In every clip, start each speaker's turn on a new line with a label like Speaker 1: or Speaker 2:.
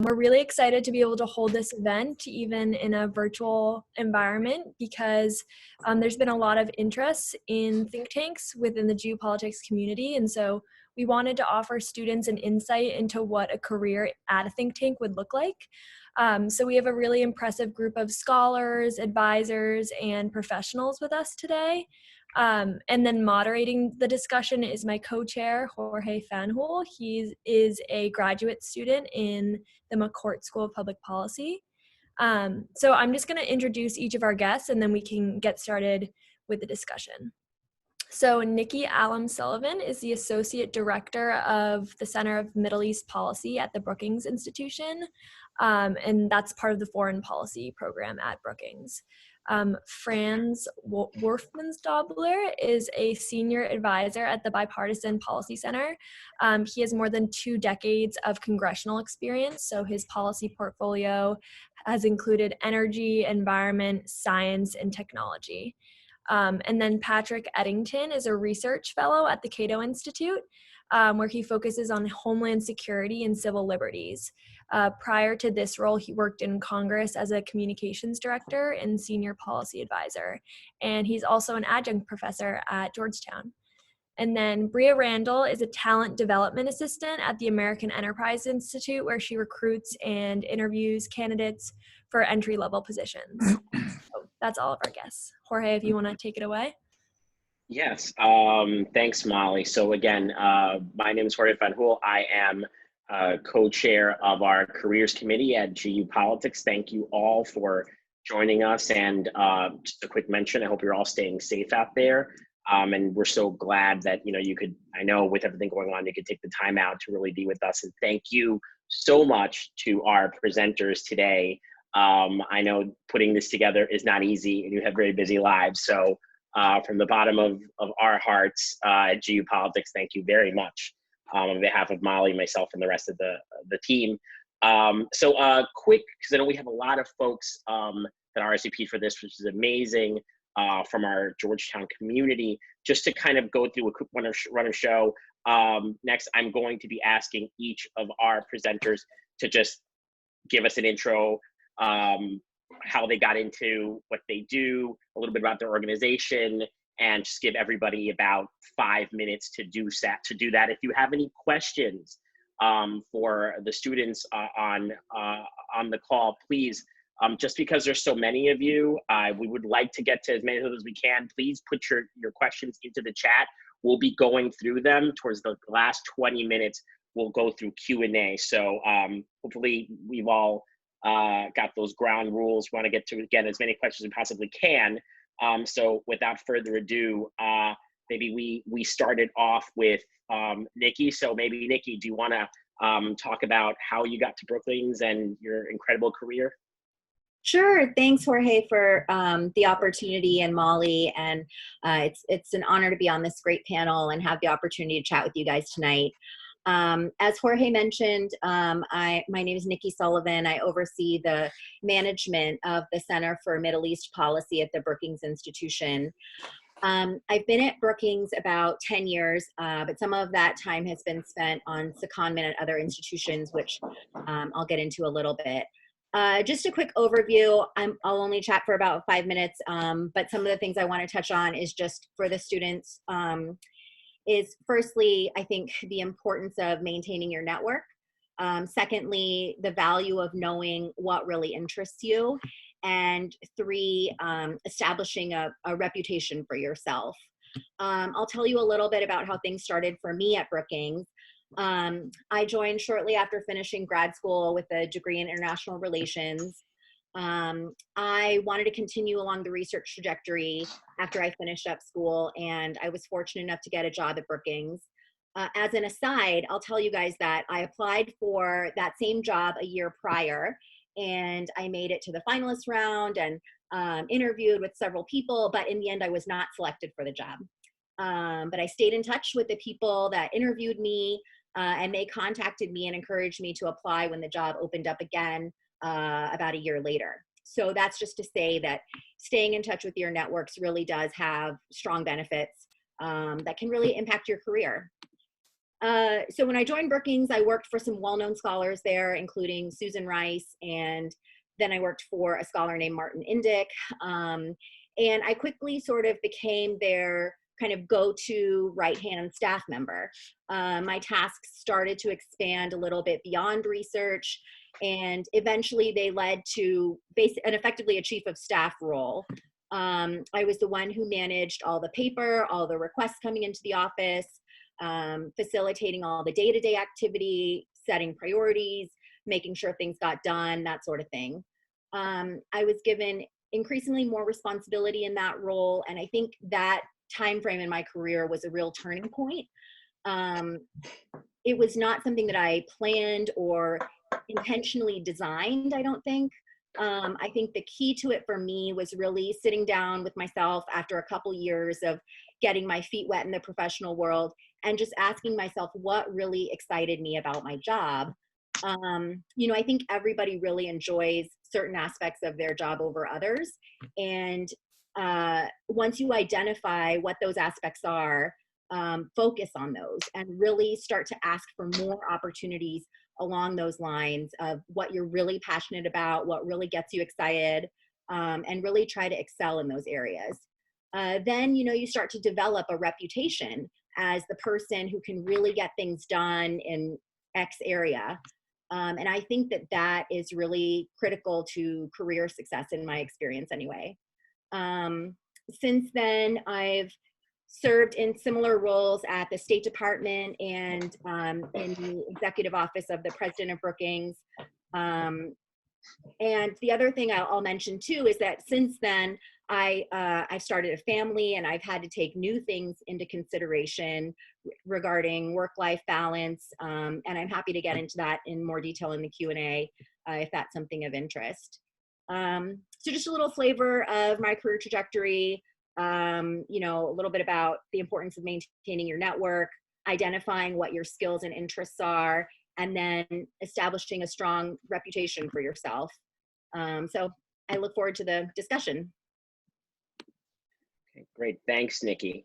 Speaker 1: We're really excited to be able to hold this event even in a virtual environment because there's been a lot of interest in think tanks within the geopolitics community. And so we wanted to offer students an insight into what a career at a think tank would look like. So we have a really impressive group of scholars, advisors, and professionals with us today. And then moderating the discussion is my co-chair, Jorge Fanjul. He is a graduate student in the McCourt School of Public Policy. So I'm just going to introduce each of our guests, and then we can get started with the discussion. So Nikki Allam Sullivan is the Associate Director of the Center of Middle East Policy at the Brookings Institution, and that's part of the foreign policy program at Brookings. Franz Wolfmansdobler is a senior advisor at the Bipartisan Policy Center. He has more than 2 decades of congressional experience, so his policy portfolio has included energy, environment, science, and technology. And then Patrick Eddington is a research fellow at the Cato Institute, where he focuses on homeland security and civil liberties. Prior to this role, he worked in Congress as a communications director and senior policy advisor. And he's also an adjunct professor at Georgetown. And then Bria Randall is a talent development assistant at the American Enterprise Institute, where she recruits and interviews candidates for entry-level positions. So that's all of our guests. Jorge, if you want to take it away.
Speaker 2: Yes, thanks, Molly. So again, my name is Jorge Fanjul. I am co-chair of our careers committee at GU Politics. Thank you all for joining us. And just a quick mention, I hope you're all staying safe out there. And we're so glad that, you could, I know with everything going on, you could take the time out to really be with us. And thank you so much to our presenters today. I know putting this together is not easy and you have very busy lives. So from the bottom of our hearts at GU Politics, thank you very much on behalf of Molly, myself, and the rest of the team. So quick, because I know we have a lot of folks that RSVP'd for this, which is amazing, from our Georgetown community. Just to kind of go through a quick run of show, next I'm going to be asking each of our presenters to just give us an intro, how they got into what they do, a little bit about their organization, and just give everybody about 5 minutes to do that. If you have any questions for the students on the call, please, just because there's so many of you, we would like to get to as many of those as we can. Please put your questions into the chat. We'll be going through them towards the last 20 minutes. We'll go through Q&A. So hopefully we've all got those ground rules. We want to get to, again, as many questions as we possibly can. So without further ado, maybe we started off with Nikki. So maybe Nikki, do you want to talk about how you got to Brookings and your incredible career?
Speaker 3: Sure. Thanks, Jorge, for the opportunity, and Molly. And it's an honor to be on this great panel and have the opportunity to chat with you guys tonight. As Jorge mentioned, my name is Nikki Sullivan. I oversee the management of the Center for Middle East Policy at the Brookings Institution. I've been at Brookings about 10 years, but some of that time has been spent on secondment at other institutions, which I'll get into a little bit. Just a quick overview. I'll only chat for about 5 minutes, but some of the things I want to touch on is just for the students, is firstly, I think the importance of maintaining your network. Secondly, the value of knowing what really interests you. And 3, establishing a reputation for yourself. I'll tell you a little bit about how things started for me at Brookings. I joined shortly after finishing grad school with a degree in international relations. I wanted to continue along the research trajectory after I finished up school, and I was fortunate enough to get a job at Brookings. As an aside, I'll tell you guys that I applied for that same job a year prior, and I made it to the finalist round and interviewed with several people, but in the end I was not selected for the job. But I stayed in touch with the people that interviewed me, and they contacted me and encouraged me to apply when the job opened up again about a year later. So that's just to say that staying in touch with your networks really does have strong benefits that can really impact your career. So when I joined Brookings, I worked for some well-known scholars there, including Susan Rice, and then I worked for a scholar named Martin Indyk. And I quickly sort of became their kind of go-to right-hand staff member. My tasks started to expand a little bit beyond research, and eventually they led to effectively a chief of staff role. I was the one who managed all the paper, all the requests coming into the office, facilitating all the day-to-day activity, setting priorities, making sure things got done, that sort of thing. I was given increasingly more responsibility in that role, and I think that time frame in my career was a real turning point. It was not something that I planned or intentionally designed, I don't think. I think the key to it for me was really sitting down with myself after a couple years of getting my feet wet in the professional world and just asking myself what really excited me about my job. You know, I think everybody really enjoys certain aspects of their job over others. And once you identify what those aspects are, focus on those and really start to ask for more opportunities along those lines of what you're really passionate about, what really gets you excited, and really try to excel in those areas. Then, you know, you start to develop a reputation as the person who can really get things done in X area. And I think that that is really critical to career success in my experience anyway. Since then, I've served in similar roles at the State Department and in the executive office of the president of Brookings. And the other thing I'll mention too is that since then, I've started a family and I've had to take new things into consideration regarding work-life balance. And I'm happy to get into that in more detail in the Q&A if that's something of interest. So just a little flavor of my career trajectory, you know, a little bit about the importance of maintaining your network, identifying what your skills and interests are, and then establishing a strong reputation for yourself. So I look forward to the discussion.
Speaker 2: Okay, great. Thanks, Nikki.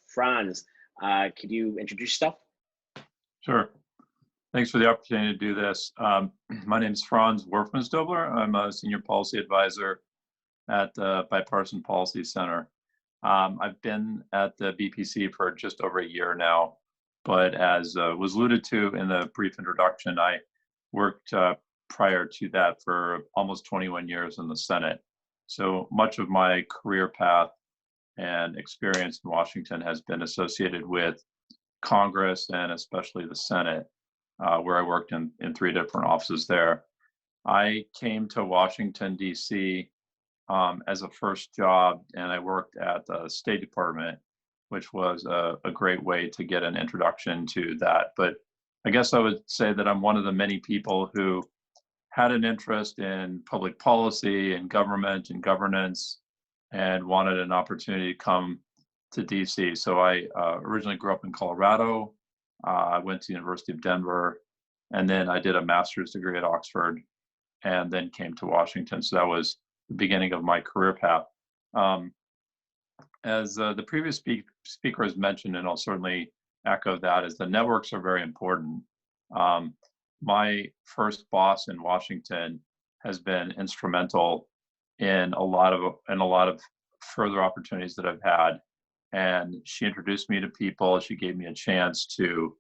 Speaker 2: Franz, could you introduce yourself?
Speaker 4: Sure. Thanks for the opportunity to do this. My name is Franz Werfmansdobler. I'm a senior policy advisor at the Bipartisan Policy Center. I've been at the BPC for just over a year now, but as was alluded to in the brief introduction, I worked prior to that for almost 21 years in the Senate. So much of my career path and experience in Washington has been associated with Congress and especially the Senate, where I worked in 3 different offices there. I came to Washington, D.C. As a first job, and I worked at the State Department, which was a great way to get an introduction to that. But I guess I would say that I'm one of the many people who had an interest in public policy and government and governance and wanted an opportunity to come to DC. So I originally grew up in Colorado. I went to the University of Denver, and then I did a master's degree at Oxford, and then came to Washington. So that was the beginning of my career path. As the previous speaker has mentioned, and I'll certainly echo that, is the networks are very important. My first boss in Washington has been instrumental in a lot of further opportunities that I've had. And she introduced me to people. She gave me a chance to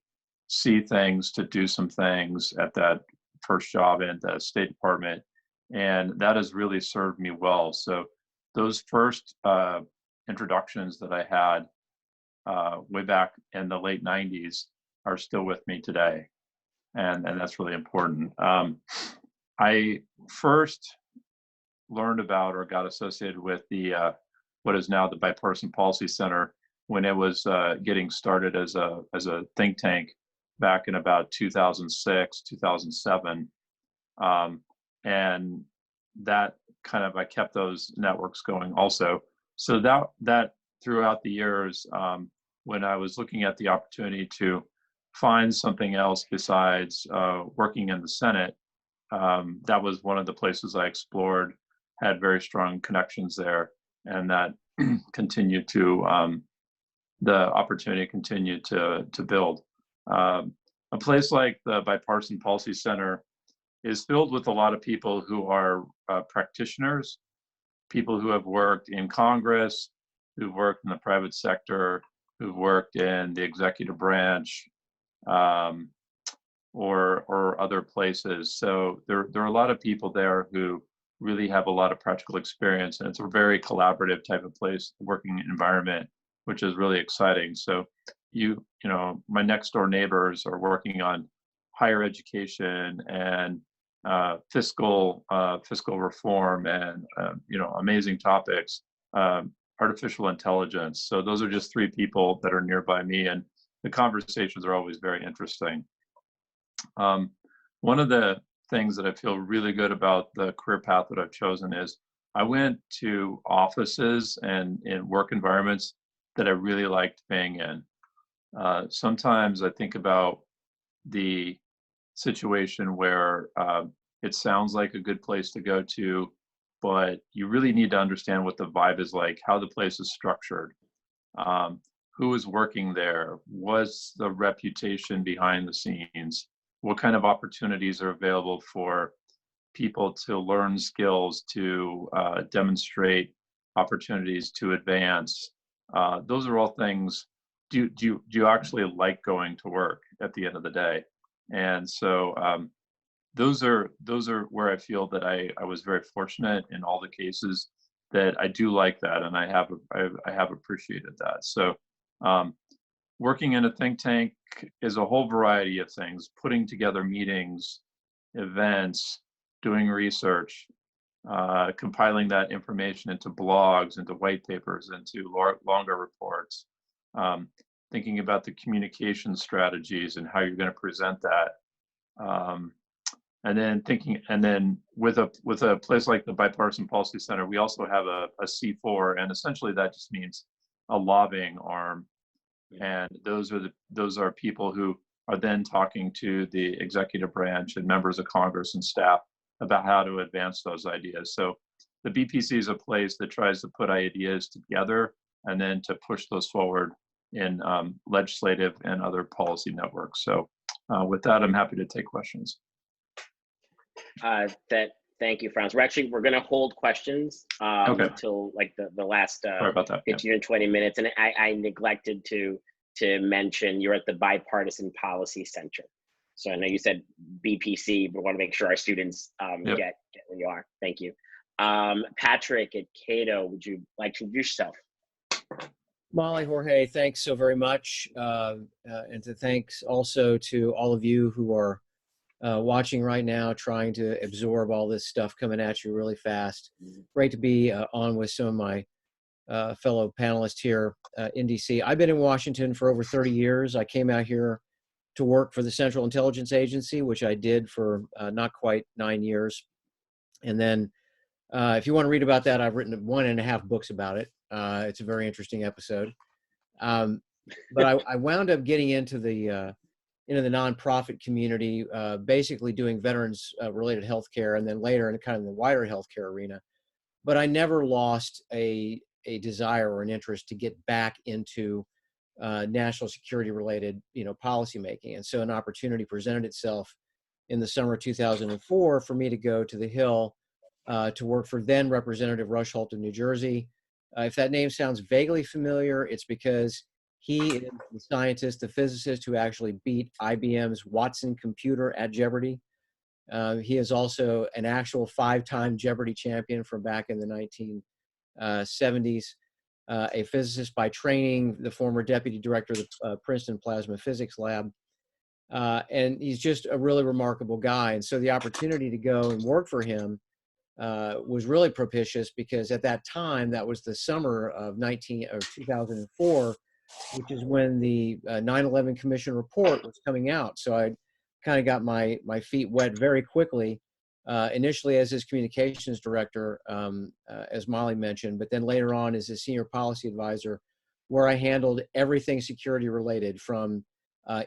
Speaker 4: see things, to do some things at that first job in the State Department. And that has really served me well. So those first introductions that I had way back in the late 90s are still with me today. And that's really important. I first learned about or got associated with the what is now the Bipartisan Policy Center when it was getting started as a think tank back in about 2006, 2007. And that kind of, I kept those networks going also. So that throughout the years, when I was looking at the opportunity to find something else besides working in the Senate, that was one of the places I explored, had very strong connections there, and that continued to, the opportunity continued to build. A place like the Bipartisan Policy Center is filled with a lot of people who are practitioners, people who have worked in Congress, who've worked in the private sector, who've worked in the executive branch, or other places. So there are a lot of people there who really have a lot of practical experience, and it's a very collaborative type of place, working environment, which is really exciting. So my next door neighbors are working on higher education and fiscal reform and amazing topics, artificial intelligence. So those are just three people that are nearby me, and the conversations are always very interesting. One of the things that I feel really good about the career path that I've chosen is I went to offices and in work environments that I really liked being in. Sometimes I think about the situation where it sounds like a good place to go to, but you really need to understand what the vibe is like, how the place is structured, who is working there, what's the reputation behind the scenes, what kind of opportunities are available for people to learn skills, to demonstrate opportunities to advance. Those are all things. Do you actually like going to work at the end of the day? And so those are where I feel that I was very fortunate in all the cases that I do like that, and I have appreciated that. So working in a think tank is a whole variety of things: putting together meetings, events, doing research, compiling that information into blogs, into white papers, into longer reports, thinking about the communication strategies and how you're going to present that. And then with a place like the Bipartisan Policy Center, we also have a C4, and essentially that just means a lobbying arm. And those are people who are then talking to the executive branch and members of Congress and staff about how to advance those ideas. So the BPC is a place that tries to put ideas together and then to push those forward in legislative and other policy networks. So with that, I'm happy to take questions.
Speaker 2: Thank you, Franz. We're going to hold questions until like the last
Speaker 4: Sorry about that.
Speaker 2: 15 or 20 minutes. And I neglected to mention you're at the Bipartisan Policy Center. So I know you said BPC, but want to make sure our students get where you are. Thank you. Patrick at Cato, would you like to introduce yourself?
Speaker 5: Molly, Jorge, thanks so very much. And thanks also to all of you who are watching right now, trying to absorb all this stuff coming at you really fast. Great to be on with some of my fellow panelists here in DC. I've been in Washington for over 30 years. I came out here to work for the Central Intelligence Agency, which I did for not quite 9 years. And then if you want to read about that, I've written 1.5 books about it. It's a very interesting episode. But I wound up getting into the nonprofit community, basically doing veterans related healthcare, and then later in kind of the wider healthcare arena. But I never lost a desire or an interest to get back into national security related, policymaking. And so an opportunity presented itself in the summer of 2004 for me to go to the Hill to work for then Representative Rush Holt of New Jersey. If that name sounds vaguely familiar, it's because he is the scientist, the physicist who actually beat IBM's Watson computer at Jeopardy. He is also an actual 5-time Jeopardy champion from back in the 1970s, a physicist by training, the former deputy director of the Princeton Plasma Physics Lab. And he's just a really remarkable guy. And so the opportunity to go and work for him was really propitious, because at that time, that was the summer of 2004, which is when the 9/11 Commission report was coming out. So I kind of got my feet wet very quickly, initially as his communications director, as Molly mentioned, but then later on as his senior policy advisor, where I handled everything security related, from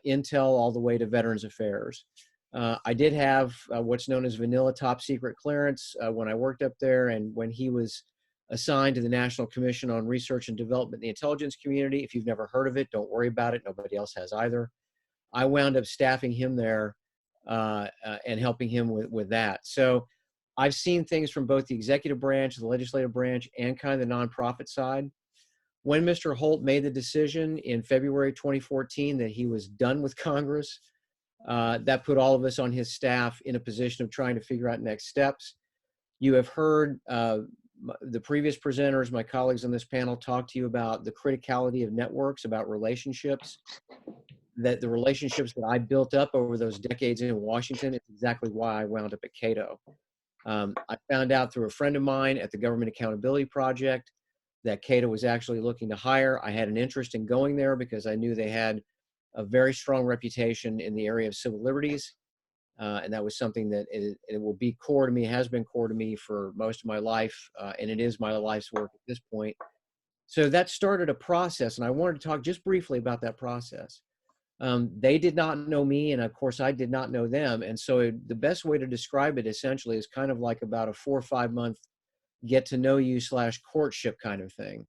Speaker 5: intel all the way to veterans affairs. I did have what's known as vanilla top secret clearance when I worked up there, and when he was assigned to the National Commission on Research and Development in the Intelligence Community. If you've never heard of it, don't worry about it. Nobody else has either. I wound up staffing him there and helping him with that. So I've seen things from both the executive branch, the legislative branch, and kind of the nonprofit side. When Mr. Holt made the decision in February 2014 that he was done with Congress, that put all of us on his staff in a position of trying to figure out next steps. You have heard the previous presenters, my colleagues on this panel, talk to you about the criticality of networks, about relationships, that the relationships that I built up over those decades in Washington is exactly why I wound up at Cato. I found out through a friend of mine at the Government Accountability Project that Cato was actually looking to hire. I had an interest in going there because I knew they had a very strong reputation in the area of civil liberties. And that was something that it will be core to me, has been core to me for most of my life, and it is my life's work at this point. So that started a process, and I wanted to talk just briefly about that process. They did not know me, and of course I did not know them, and so the best way to describe it essentially is kind of like about a 4 or 5 month get to know you / courtship kind of thing.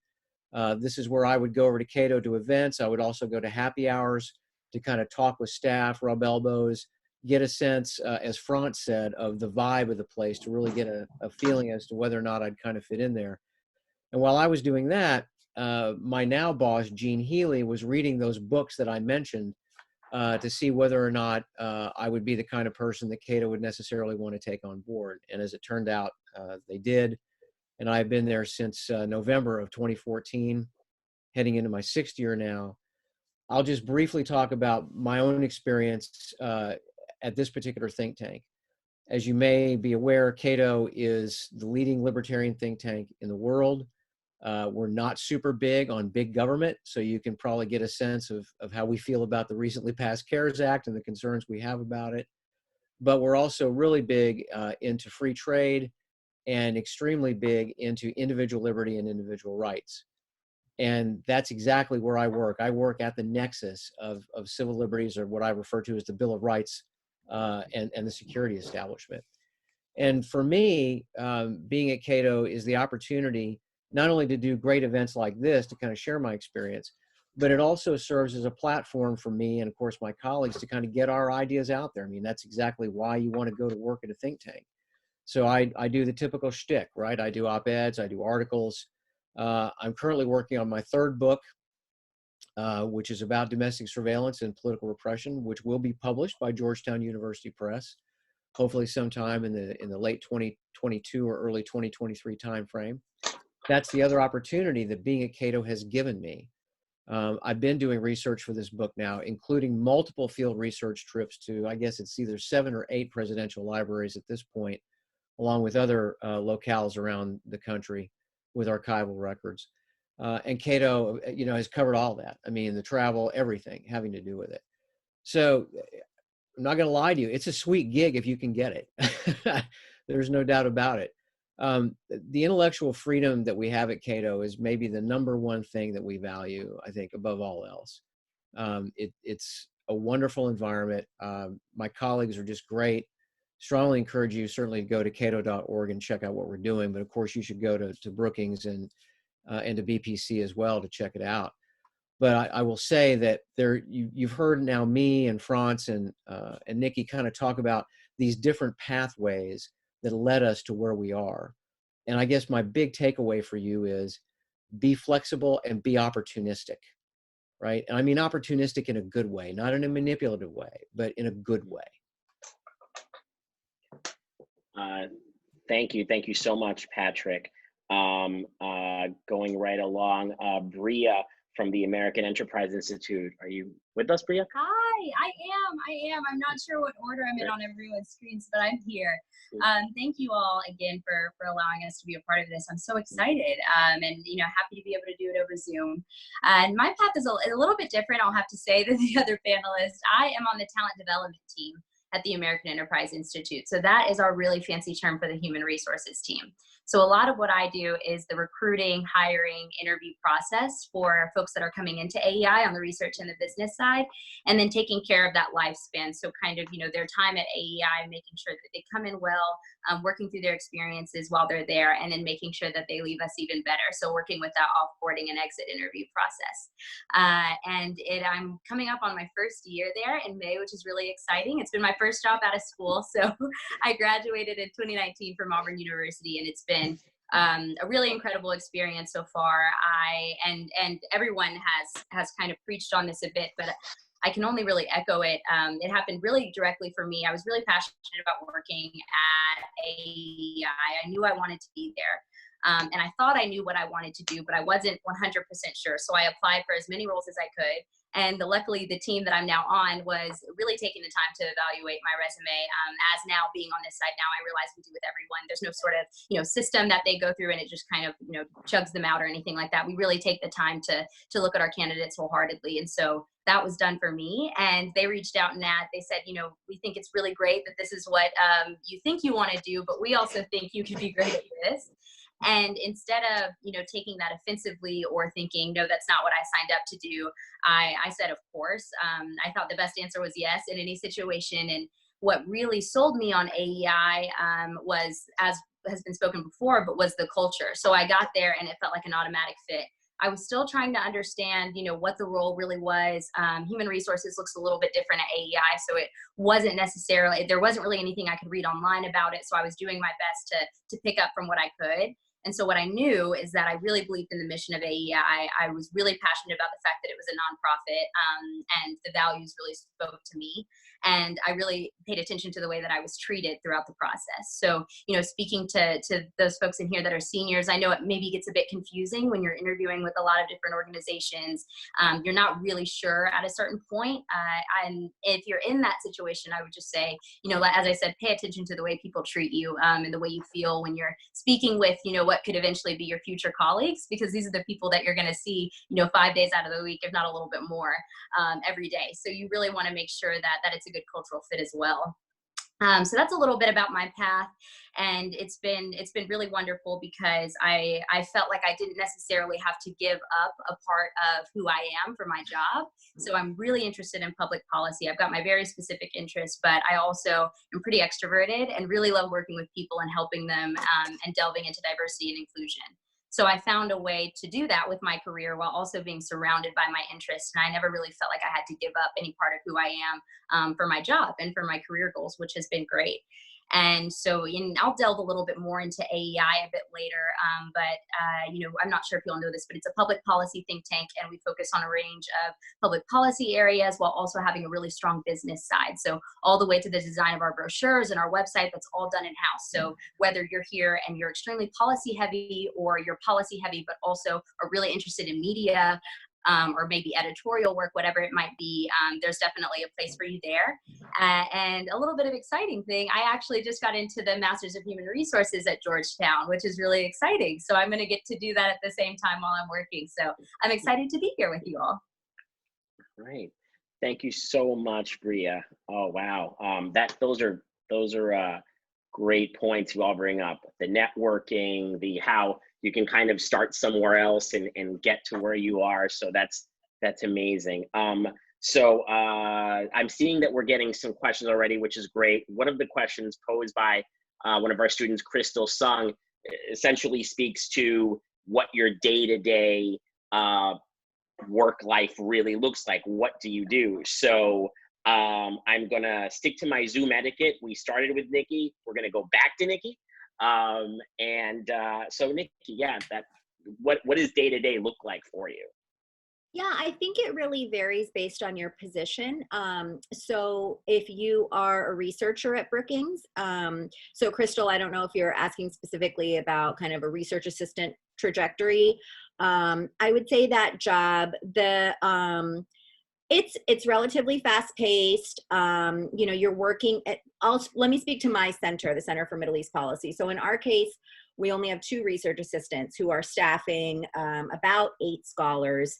Speaker 5: This is where I would go over to Cato to events. I would also go to happy hours to kind of talk with staff, rub elbows, get a sense, as Franz said, of the vibe of the place, to really get a feeling as to whether or not I'd kind of fit in there. And while I was doing that, my now boss, Gene Healy, was reading those books that I mentioned to see whether or not I would be the kind of person that Cato would necessarily want to take on board. And as it turned out, they did. And I've been there since November of 2014, heading into my 6th year now. I'll just briefly talk about my own experience at this particular think tank. As you may be aware, Cato is the leading libertarian think tank in the world. We're not super big on big government, so you can probably get a sense of how we feel about the recently passed CARES Act and the concerns we have about it. But we're also really big into free trade and extremely big into individual liberty and individual rights. And that's exactly where I work. I work at the nexus of civil liberties, or what I refer to as the Bill of Rights, and the security establishment. And for me, being at Cato is the opportunity not only to do great events like this to kind of share my experience, but it also serves as a platform for me and, of course, my colleagues to kind of get our ideas out there. I mean, that's exactly why you want to go to work at a think tank. So I do the typical shtick, right? I do op-eds, I do articles. I'm currently working on my 3rd book, which is about domestic surveillance and political repression, which will be published by Georgetown University Press, hopefully sometime in the late 2022 or early 2023 timeframe. That's the other opportunity that being at Cato has given me. I've been doing research for this book now, including multiple field research trips to, I guess it's either 7 or 8 presidential libraries at this point, along with other locales around the country with archival records. And Cato, has covered all that. I mean, the travel, everything having to do with it. So I'm not going to lie to you. It's a sweet gig if you can get it. There's no doubt about it. The intellectual freedom that we have at Cato is maybe the #1 thing that we value, I think, above all else. It's a wonderful environment. My colleagues are just great. Strongly encourage you certainly to go to cato.org and check out what we're doing. But of course, you should go to Brookings and to BPC as well to check it out. But I will say that you've heard now me and Franz and Nikki kind of talk about these different pathways that led us to where we are. And I guess my big takeaway for you is be flexible and be opportunistic, right? And I mean opportunistic in a good way, not in a manipulative way, but in a good way.
Speaker 2: Thank you so much, Patrick. Going right along, Bria from the American Enterprise Institute. Are you with us, Bria?
Speaker 6: Hi, I am. I'm not sure what order I'm in on everyone's screens, but I'm here. Thank you all again for allowing us to be a part of this. I'm so excited and happy to be able to do it over Zoom. And my path is a little bit different, I'll have to say, than the other panelists. I am on the talent development team at the American Enterprise Institute. So that is our really fancy term for the human resources team. So a lot of what I do is the recruiting, hiring, interview process for folks that are coming into AEI on the research and the business side, and then taking care of that lifespan. So kind of, their time at AEI, making sure that they come in well, working through their experiences while they're there, and then making sure that they leave us even better. So working with that offboarding and exit interview process. I'm coming up on my first year there in May, which is really exciting. It's been my first job out of school. So I graduated in 2019 from Auburn University, and it's been a really incredible experience so far. And everyone has kind of preached on this a bit, but I can only really echo it. It happened really directly for me. I was really passionate about working at AEI. I knew I wanted to be there. And I thought I knew what I wanted to do, but I wasn't 100% sure. So I applied for as many roles as I could. And luckily, the team that I'm now on was really taking the time to evaluate my resume. As now being on this side now, I realize we do with everyone. There's no sort of, system that they go through and it just kind of, chugs them out or anything like that. We really take the time to look at our candidates wholeheartedly. And so that was done for me. And they reached out and they said, we think it's really great that this is what you think you want to do, but we also think you could be great at this. And instead of, taking that offensively or thinking, no, that's not what I signed up to do, I said, of course. I thought the best answer was yes in any situation. And what really sold me on AEI was, as has been spoken before, but was the culture. So I got there and it felt like an automatic fit. I was still trying to understand, what the role really was. Human resources looks a little bit different at AEI, so it wasn't necessarily, there wasn't really anything I could read online about it. So I was doing my best to pick up from what I could. And so what I knew is that I really believed in the mission of AEI. I was really passionate about the fact that it was a nonprofit, and the values really spoke to me. And I really paid attention to the way that I was treated throughout the process. So, speaking to those folks in here that are seniors, I know it maybe gets a bit confusing when you're interviewing with a lot of different organizations. You're not really sure at a certain point. And if you're in that situation, I would just say, as I said, pay attention to the way people treat you, and the way you feel when you're speaking with, what could eventually be your future colleagues, because these are the people that you're going to see, 5 days out of the week, if not a little bit more, every day. So you really want to make sure that it's a good cultural fit as well. So that's a little bit about my path, and it's been really wonderful because I felt like I didn't necessarily have to give up a part of who I am for my job. So I'm really interested in public policy. I've got my very specific interests, but I also am pretty extroverted and really love working with people and helping them, and delving into diversity and inclusion. So I found a way to do that with my career while also being surrounded by my interests. And I never really felt like I had to give up any part of who I am, for my job and for my career goals, which has been great. And so I'll delve a little bit more into AEI a bit later, but I'm not sure if you'll know this, but it's a public policy think tank, and we focus on a range of public policy areas while also having a really strong business side. So all the way to the design of our brochures and our website, that's all done in-house. So whether you're here and you're extremely policy heavy, or you're policy heavy but also are really interested in media, or maybe editorial work, whatever it might be, there's definitely a place for you there. And a little bit of exciting thing, I actually just got into the Masters of Human Resources at Georgetown, which is really exciting. So I'm going to get to do that at the same time while I'm working. So I'm excited to be here with you all.
Speaker 2: Great. Thank you so much, Bria. Oh, wow. Those are great points you all bring up. The networking, the how you can kind of start somewhere else and get to where you are. So that's amazing. So I'm seeing that we're getting some questions already, which is great. One of the questions posed by one of our students, Crystal Sung, essentially speaks to what your day-to-day work life really looks like. What do you do? So I'm gonna stick to my Zoom etiquette. We started with Nikki. We're gonna go back to Nikki. So Nikki, what does day-to-day look like for you?
Speaker 3: Yeah, I think it really varies based on your position. So if you are a researcher at Brookings, so Crystal, I don't know if you're asking specifically about kind of a research assistant trajectory. I would say that job, it's relatively fast paced. You're working at, let me speak to my center, the Center for Middle East Policy. So in our case, we only have 2 research assistants who are staffing about 8 scholars,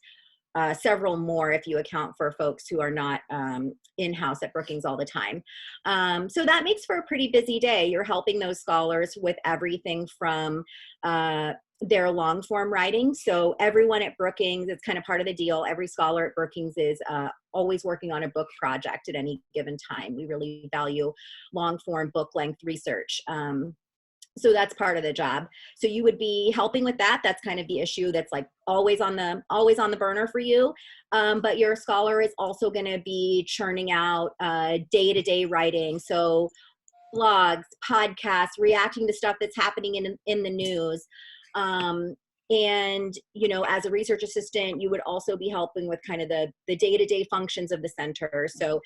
Speaker 3: several more if you account for folks who are not in-house at Brookings all the time. So that makes for a pretty busy day. You're helping those scholars with everything from their long form writing. So everyone at Brookings, it's kind of part of the deal. Every scholar at Brookings is always working on a book project at any given time. We really value long form book length research. So that's part of the job. So you would be helping with that. That's kind of the issue that's like always on the burner for you. But your scholar is also going to be churning out day-to-day writing. So blogs, podcasts, reacting to stuff that's happening in the news. And, you know, as a research assistant, you would also be helping with kind of the day-to-day functions of the center. So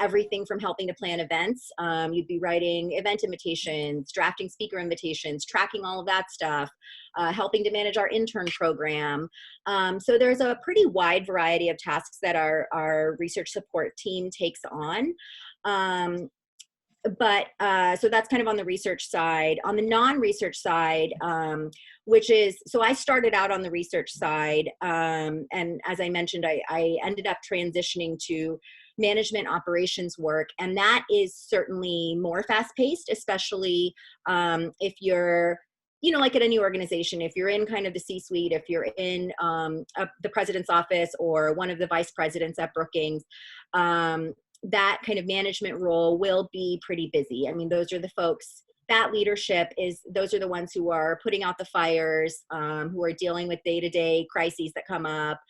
Speaker 3: everything from helping to plan events. You'd be writing event invitations, drafting speaker invitations, tracking all of that stuff, helping to manage our intern program. So there's a pretty wide variety of tasks that our research support team takes on. So that's kind of on the research side. On the non-research side, so I started out on the research side, and as I mentioned, I ended up transitioning to management operations work, and that is certainly more fast-paced, especially if you're, you know, like at any organization, if you're in kind of the C-suite, if you're in the president's office or one of the vice presidents at Brookings, that kind of management role will be pretty busy. I mean, those are the folks, that leadership those are the ones who are putting out the fires, who are dealing with day-to-day crises that come up,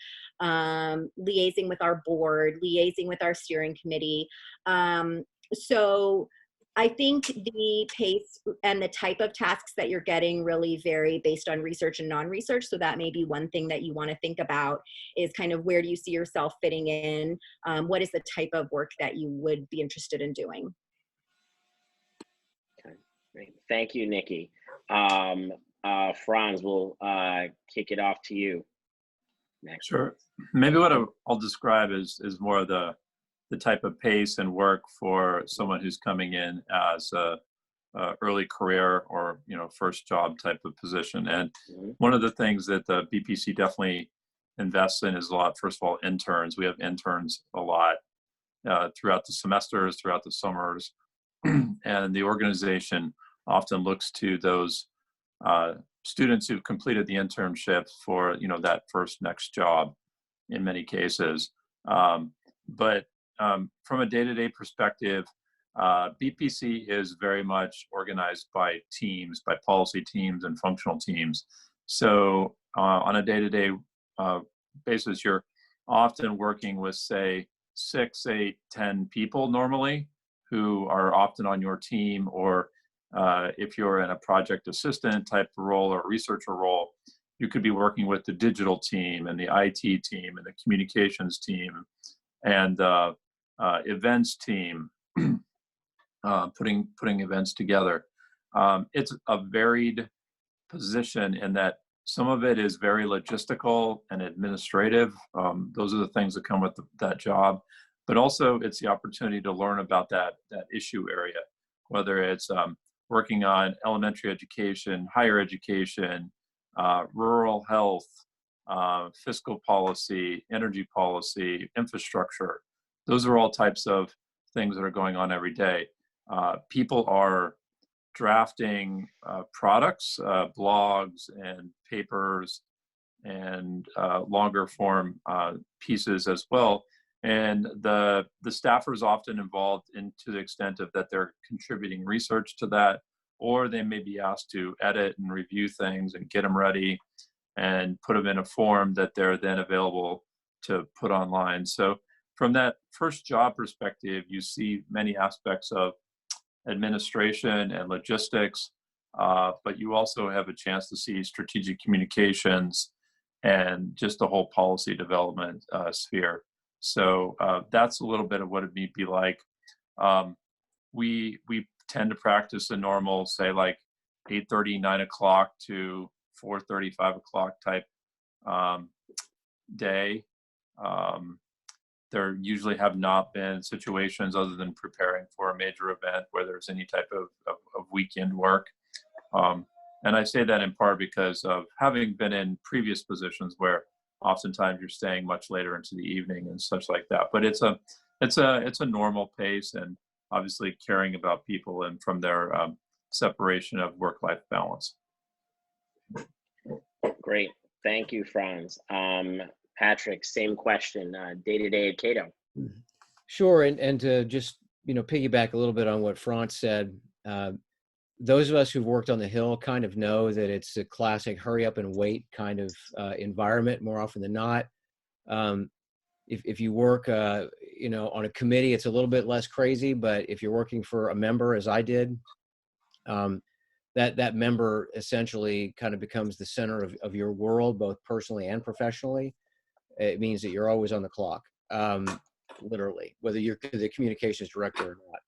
Speaker 3: liaising with our board, liaising with our steering committee. So I think the pace and the type of tasks that you're getting really vary based on research and non-research. So that may be one thing that you want to think about is kind of where do you see yourself fitting in? What is the type of work that you would be interested in doing?
Speaker 2: Okay, great. Thank you, Nikki. Franz, we'll kick it off to you next.
Speaker 4: Sure. Maybe what I'll describe is more of the type of pace and work for someone who's coming in as a early career or, you know, first job type of position. And one of the things that the BPC definitely invests in is a lot, first of all, interns. We have interns a lot throughout the semesters, throughout the summers. And the organization often looks to those students who've completed the internship for, you know, that first next job in many cases. But from a day-to-day perspective, BPC is very much organized by teams, by policy teams and functional teams. So on a day-to-day basis, you're often working with, say, 6, 8, 10 people normally who are often on your team, or if you're in a project assistant type of role or researcher role, you could be working with the digital team and the IT team and the communications team and events team, putting events together. It's a varied position in that some of it is very logistical and administrative. Those are the things that come with that job, but also it's the opportunity to learn about that issue area, whether it's working on elementary education, higher education, rural health, fiscal policy, energy policy, infrastructure. Those are all types of things that are going on every day. People are drafting products, blogs and papers and longer form pieces as well. And the staffers often involved to the extent of that they're contributing research to that, or they may be asked to edit and review things and get them ready and put them in a form that they're then available to put online. So from that first job perspective, you see many aspects of administration and logistics, but you also have a chance to see strategic communications and just the whole policy development sphere. So that's a little bit of what it may be like. We tend to practice a normal, say, like 8:30, 9 o'clock to 4:30, 5 o'clock type day. There usually have not been situations other than preparing for a major event where there's any type of weekend work. And I say that in part because of having been in previous positions where oftentimes you're staying much later into the evening and such like that. But it's a normal pace, and obviously caring about people and from their separation of work-life balance.
Speaker 2: Great, thank you, Franz. Patrick, same question, day-to-day at Cato.
Speaker 5: Sure, and to just piggyback a little bit on what Franz said, those of us who've worked on the Hill kind of know that it's a classic hurry up and wait kind of environment more often than not. If you work on a committee, it's a little bit less crazy, but if you're working for a member, as I did, that member essentially kind of becomes the center of your world, both personally and professionally. It means that you're always on the clock, literally, whether you're the communications director or not.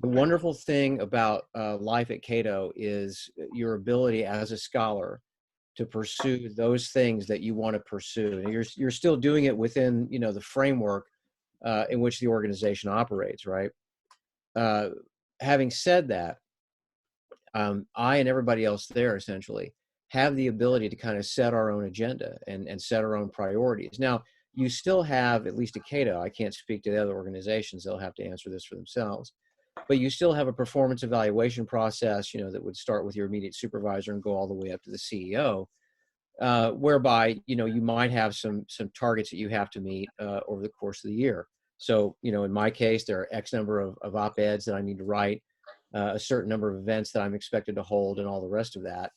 Speaker 5: The wonderful thing about life at Cato is your ability as a scholar to pursue those things that you want to pursue. And you're still doing it within, the framework in which the organization operates, right? Having said that, I and everybody else there essentially have the ability to kind of set our own agenda and set our own priorities. Now, you still have, at least at Cato, I can't speak to the other organizations, they'll have to answer this for themselves, but you still have a performance evaluation process, that would start with your immediate supervisor and go all the way up to the CEO, whereby, you might have some targets that you have to meet over the course of the year. So, in my case, there are X number of op-eds that I need to write, a certain number of events that I'm expected to hold and all the rest of that.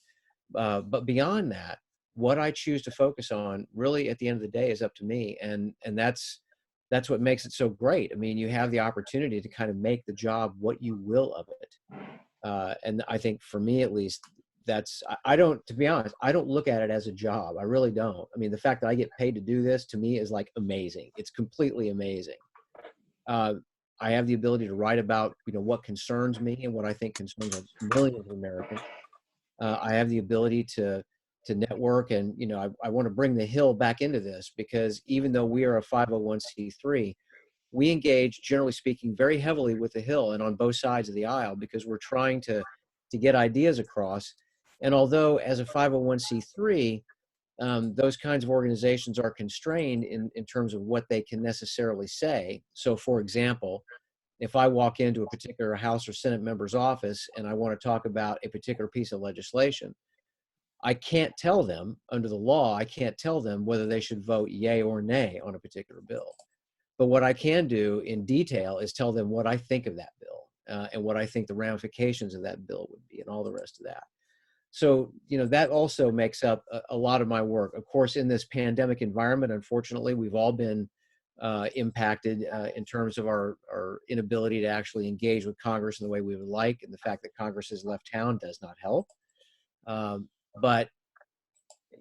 Speaker 5: But beyond that, what I choose to focus on really at the end of the day is up to me. And that's what makes it so great. I mean, you have the opportunity to kind of make the job what you will of it. And I think for me, at least, to be honest, I don't look at it as a job. I really don't. I mean, the fact that I get paid to do this to me is like amazing. It's completely amazing. I have the ability to write about, what concerns me and what I think concerns millions of Americans. I have the ability to network, and I want to bring the Hill back into this, because even though we are a 501c3, we engage, generally speaking, very heavily with the Hill and on both sides of the aisle, because we're trying to get ideas across. And although as a 501c3, those kinds of organizations are constrained in terms of what they can necessarily say. So, for example, if I walk into a particular House or Senate member's office and I want to talk about a particular piece of legislation, I can't tell them, under the law, I can't tell them whether they should vote yay or nay on a particular bill. But what I can do in detail is tell them what I think of that bill and what I think the ramifications of that bill would be and all the rest of that. So, that also makes up a lot of my work. Of course, in this pandemic environment, unfortunately, we've all been impacted in terms of our inability to actually engage with Congress in the way we would like. And the fact that Congress has left town does not help. But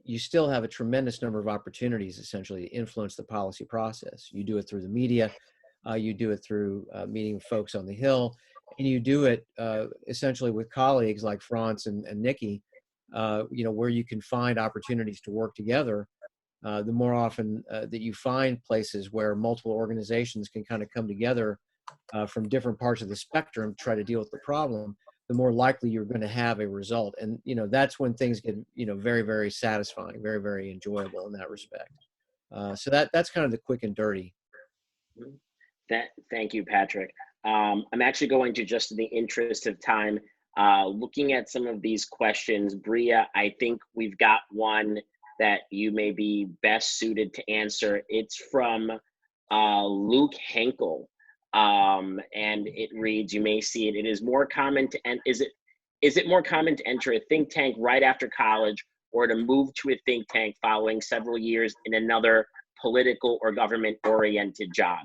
Speaker 5: you still have a tremendous number of opportunities, essentially, to influence the policy process. You do it through the media, you do it through meeting folks on the Hill, and you do it essentially with colleagues like Franz and Nikki, where you can find opportunities to work together. The more often that you find places where multiple organizations can kind of come together from different parts of the spectrum to try to deal with the problem, the more likely you're going to have a result. And, that's when things get, very, very satisfying, very, very enjoyable in that respect. So that's kind of the quick and dirty.
Speaker 2: Thank you, Patrick. I'm actually going to, just in the interest of time, looking at some of these questions, Bria, I think we've got one that you may be best suited to answer. It's from Luke Henkel. And it reads, you may see it, it is more common to, is it more common to enter a think tank right after college, or to move to a think tank following several years in another political or government-oriented job?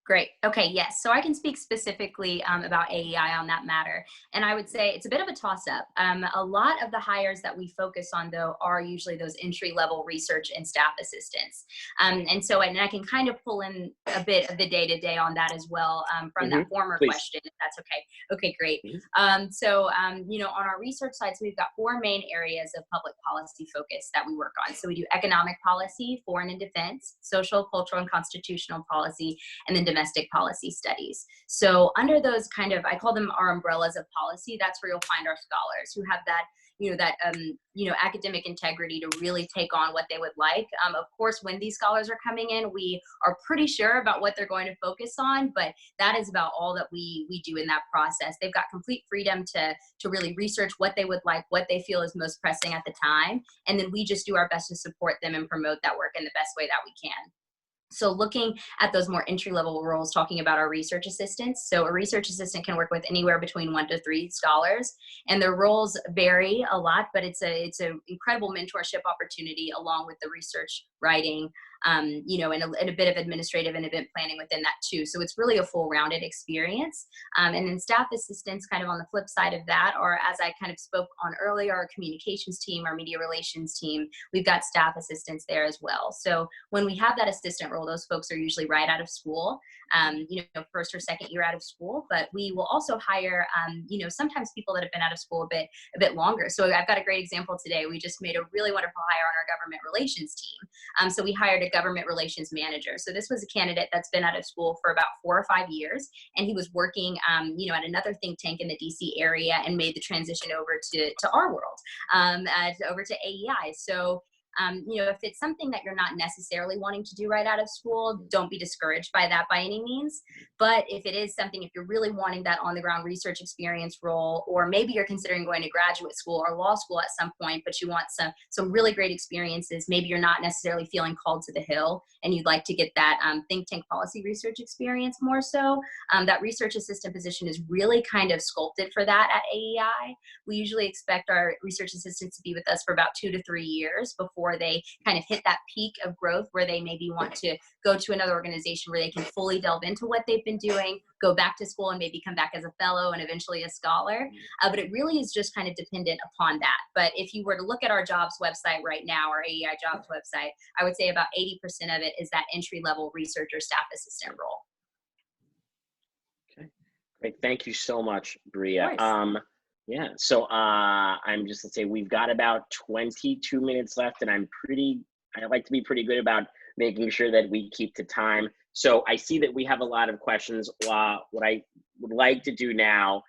Speaker 6: Great. Okay. Yes. So I can speak specifically about AEI on that matter. And I would say it's a bit of a toss-up. A lot of the hires that we focus on, though, are usually those entry-level research and staff assistants. And I can kind of pull in a bit of the day-to-day on that as well from that former question, if that's okay. Okay, great. On our research side, so we've got 4 main areas of public policy focus that we work on. So we do economic policy, foreign and defense, social, cultural, and constitutional policy, and then domestic policy studies. So under those kind of, I call them our umbrellas of policy, that's where you'll find our scholars who have that, academic integrity to really take on what they would like. Of course, when these scholars are coming in, we are pretty sure about what they're going to focus on, but that is about all that we do in that process. They've got complete freedom to really research what they would like, what they feel is most pressing at the time, and then we just do our best to support them and promote that work in the best way that we can. So looking at those more entry-level roles, talking about our research assistants. So a research assistant can work with anywhere between 1 to 3 scholars, and their roles vary a lot, but it's an incredible mentorship opportunity along with the research writing, and a bit of administrative and event planning within that too. So it's really a full rounded experience. And then staff assistants, kind of on the flip side of that, or as I kind of spoke on earlier, our communications team, our media relations team, we've got staff assistants there as well. So when we have that assistant role, those folks are usually right out of school, first or second year out of school, but we will also hire, sometimes people that have been out of school a bit longer. So I've got a great example today. We just made a really wonderful hire on our government relations team. So we hired a government relations manager. So this was a candidate that's been out of school for about 4 or 5 years, and he was working, at another think tank in the DC area and made the transition over to our world, over to AEI. So if it's something that you're not necessarily wanting to do right out of school, don't be discouraged by that by any means. But if it is something, if you're really wanting that on the ground research experience role, or maybe you're considering going to graduate school or law school at some point, but you want some really great experiences, maybe you're not necessarily feeling called to the hill and you'd like to get that think tank policy research experience more so, that research assistant position is really kind of sculpted for that at AEI. We usually expect our research assistants to be with us for about 2 to 3 years before they kind of hit that peak of growth where they maybe want to go to another organization where they can fully delve into what they've been doing, go back to school and maybe come back as a fellow and eventually a scholar. But it really is just kind of dependent upon that. But if you were to look at our jobs website right now, our AEI jobs website, I would say about 80% of it is that entry-level research or staff assistant role.
Speaker 2: Okay, great. Thank you so much, Bria. Yeah, so I'm just gonna say we've got about 22 minutes left, and I like to be pretty good about making sure that we keep to time. So I see that we have a lot of questions. What I would like to do now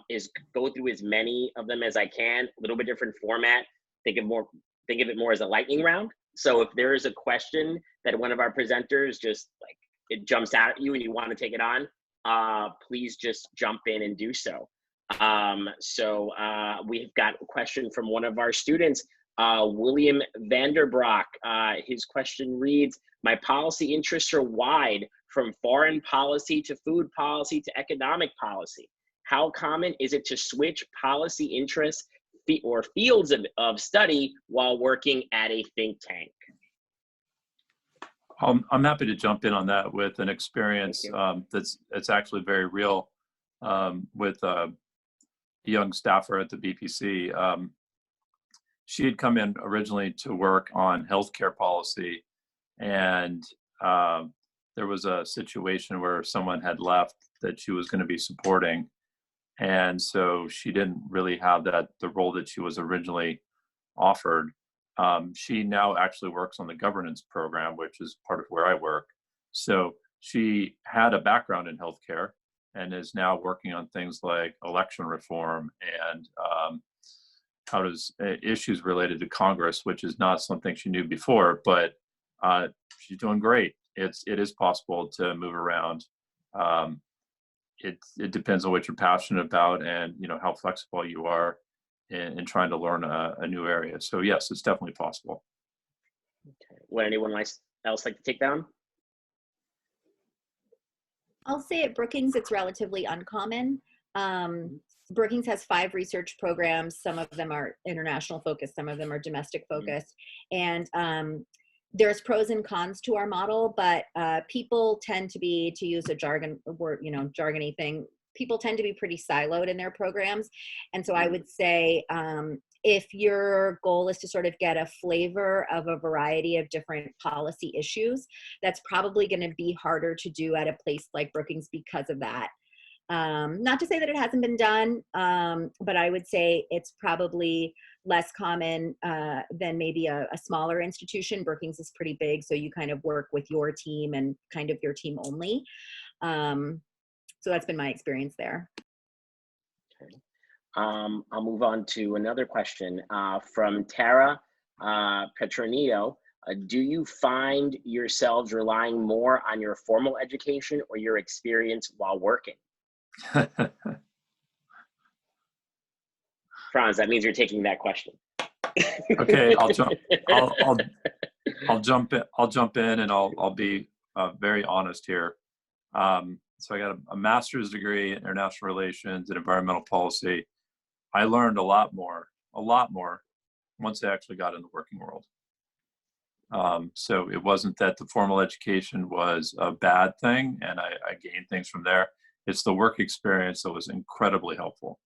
Speaker 2: is go through as many of them as I can. A little bit different format. Think of it more as a lightning round. So if there is a question that one of our presenters just like it jumps out at you and you want to take it on, please just jump in and do so. We've got a question from one of our students, William Vanderbrock. His question reads, my policy interests are wide, from foreign policy to food policy to economic policy. How common is it to switch policy interests or fields of study while working at a think tank?
Speaker 4: I'm happy to jump in on that with an experience that's actually very real with a young staffer at the BPC. She had come in originally to work on healthcare policy, and there was a situation where someone had left that she was going to be supporting, and so she didn't really have the role that she was originally offered. She now actually works on the governance program, which is part of where I work. So she had a background in healthcare and is now working on things like election reform and issues related to Congress, which is not something she knew before, but she's doing great. It is possible to move around. It depends on what you're passionate about and how flexible you are in trying to learn a new area. So yes, it's definitely possible.
Speaker 2: Okay. Would anyone else like to take that on?
Speaker 3: I'll say at Brookings, it's relatively uncommon. Brookings has 5 research programs. Some of them are international focused, some of them are domestic focused. And there's pros and cons to our model, but people tend to be, to use a jargony thing, people tend to be pretty siloed in their programs. And so I would say, if your goal is to sort of get a flavor of a variety of different policy issues, that's probably going to be harder to do at a place like Brookings because of that. Not to say that it hasn't been done, but I would say it's probably less common than maybe a smaller institution. Brookings is pretty big, so you kind of work with your team and kind of your team only. So that's been my experience there.
Speaker 2: Okay. I'll move on to another question from Tara Petronio. Do you find yourselves relying more on your formal education or your experience while working? Franz, that means you're taking that question.
Speaker 4: Okay, I'll jump. I'll jump in and I'll be very honest here. So I got a master's degree in international relations and environmental policy. I learned a lot more once I actually got in the working world. So it wasn't that the formal education was a bad thing and I gained things from there. It's the work experience that was incredibly helpful.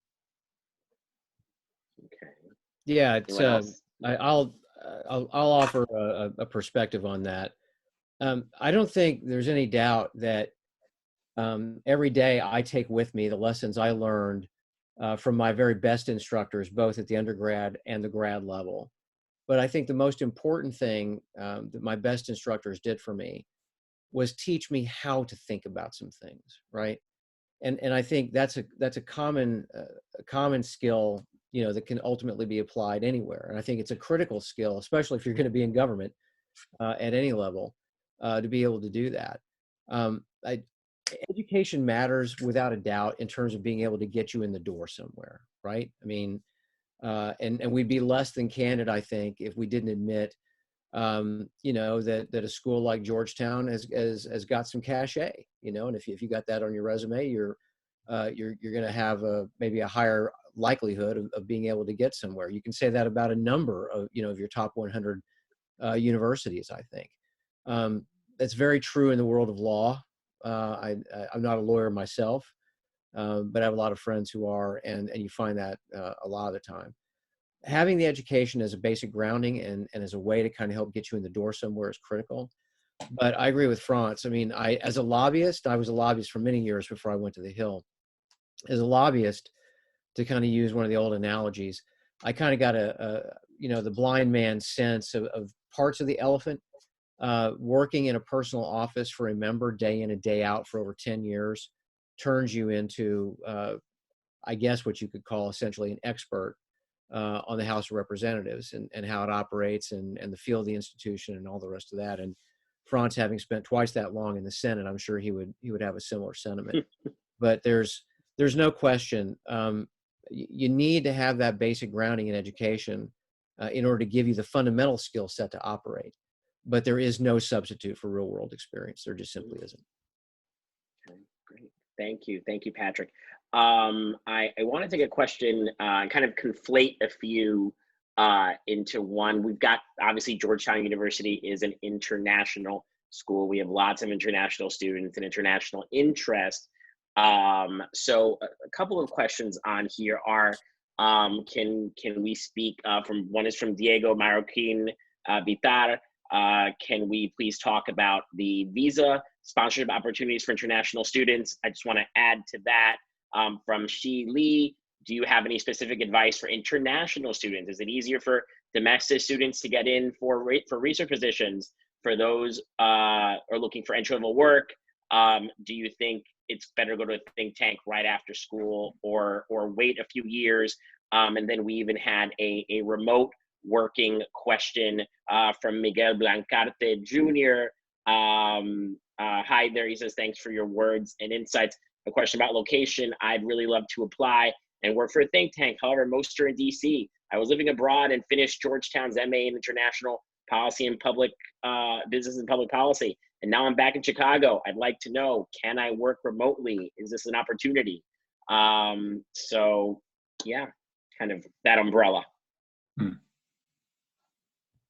Speaker 2: Okay.
Speaker 5: Yeah,
Speaker 2: Anyone else?
Speaker 5: I'll offer a perspective on that. I don't think there's any doubt that every day I take with me the lessons I learned from my very best instructors, both at the undergrad and the grad level. But I think the most important thing that my best instructors did for me was teach me how to think about some things, right? And I think that's a common skill, you know, that can ultimately be applied anywhere. And I think it's a critical skill, especially if you're going to be in government at any level, to be able to do that. Education matters without a doubt in terms of being able to get you in the door somewhere, right? I mean, and we'd be less than candid, I think, if we didn't admit, you know, that a school like Georgetown has got some cachet, you know, and if you got that on your resume, you're going to have maybe a higher likelihood of being able to get somewhere. You can say that about a number of, you know, of your top 100 universities, I think. That's very true in the world of law. I'm not a lawyer myself, but I have a lot of friends who are, and you find that a lot of the time. Having the education as a basic grounding and as a way to kind of help get you in the door somewhere is critical. But I agree with Franz. I mean, I was a lobbyist for many years before I went to the Hill. As a lobbyist, to kind of use one of the old analogies, I kind of got you know, the blind man's sense of parts of the elephant. Working in a personal office for a member day in and day out for over 10 years turns you into, I guess, what you could call essentially an expert on the House of Representatives and how it operates and the feel of the institution and all the rest of that. And Franz, having spent twice that long in the Senate, I'm sure he would have a similar sentiment. But there's no question, you need to have that basic grounding in education in order to give you the fundamental skill set to operate. But there is no substitute for real world experience. There just simply isn't.
Speaker 2: Okay, great. Thank you, Patrick. I want to take a question and kind of conflate a few into one. We've got, obviously, Georgetown University is an international school. We have lots of international students and international interest. So a couple of questions on here are, can we speak from, one is from Diego Marroquin Vitar. Can we please talk about the visa sponsorship opportunities for international students? I just want to add to that from Shi Lee. Do you have any specific advice for international students? Is it easier for domestic students to get in for research positions? For those who are looking for entry-level work, do you think it's better to go to a think tank right after school or wait a few years? And then we even had a remote working question from Miguel Blancarte Jr. Hi there, he says, thanks for your words and insights. A question about location. I'd really love to apply and work for a think tank. However, most are in DC. I was living abroad and finished Georgetown's MA in International Policy and Public Business and Public Policy. And now I'm back in Chicago. I'd like to know, can I work remotely? Is this an opportunity? So yeah, kind of that umbrella.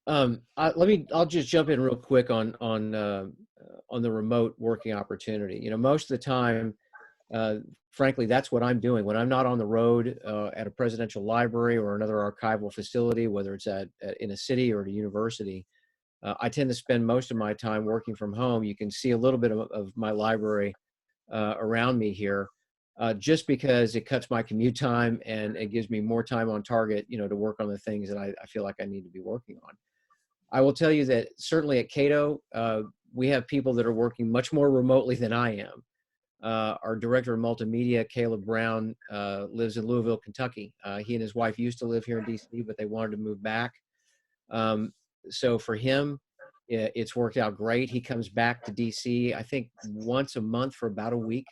Speaker 5: I'll just jump in real quick on the remote working opportunity. You know, most of the time, frankly, that's what I'm doing when I'm not on the road at a presidential library or another archival facility, whether it's in a city or at a university. I tend to spend most of my time working from home. You can see a little bit of my library around me here, just because it cuts my commute time and it gives me more time on target, you know, to work on the things that I feel like I need to be working on. I will tell you that certainly at Cato, we have people that are working much more remotely than I am. Our director of multimedia, Caleb Brown, lives in Louisville, Kentucky. He and his wife used to live here in DC, but they wanted to move back. So for him, it's worked out great. He comes back to DC, I think once a month for about a week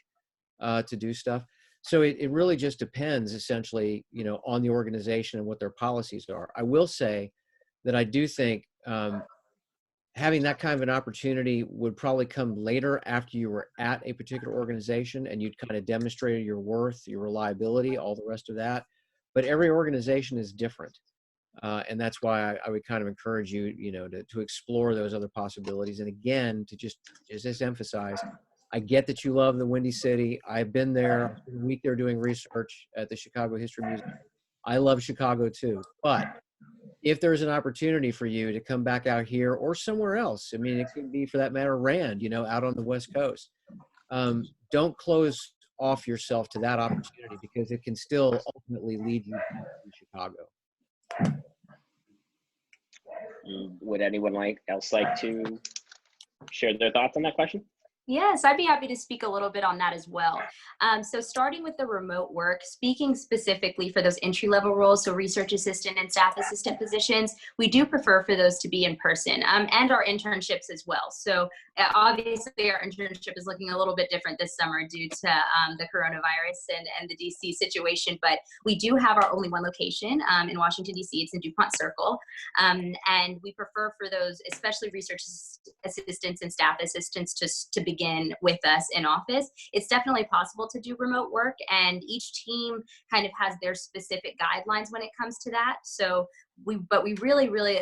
Speaker 5: to do stuff. So it really just depends essentially, you know, on the organization and what their policies are. I will say that I do think having that kind of an opportunity would probably come later after you were at a particular organization and you'd kind of demonstrated your worth, your reliability, all the rest of that. But every organization is different. And that's why I would kind of encourage you, to explore those other possibilities. And again, to just emphasize, I get that you love the Windy City. I've been there. I spent a week there doing research at the Chicago History Museum. I love Chicago too. But if there's an opportunity for you to come back out here or somewhere else, I mean, it could be, for that matter, Rand, out on the West Coast. Don't close off yourself to that opportunity, because it can still ultimately lead you to Chicago.
Speaker 2: Would anyone else like to share their thoughts on that question?
Speaker 6: Yes, I'd be happy to speak a little bit on that as well. So starting with the remote work, speaking specifically for those entry-level roles, so research assistant and staff assistant positions, we do prefer for those to be in person, and our internships as well. So obviously our internship is looking a little bit different this summer due to the coronavirus and the DC situation, but we do have our only one location in Washington, DC. It's in DuPont Circle, and we prefer for those, especially research assistants and staff assistants, to begin with us in office. It's definitely possible to do remote work, and each team kind of has their specific guidelines when it comes to that. So we really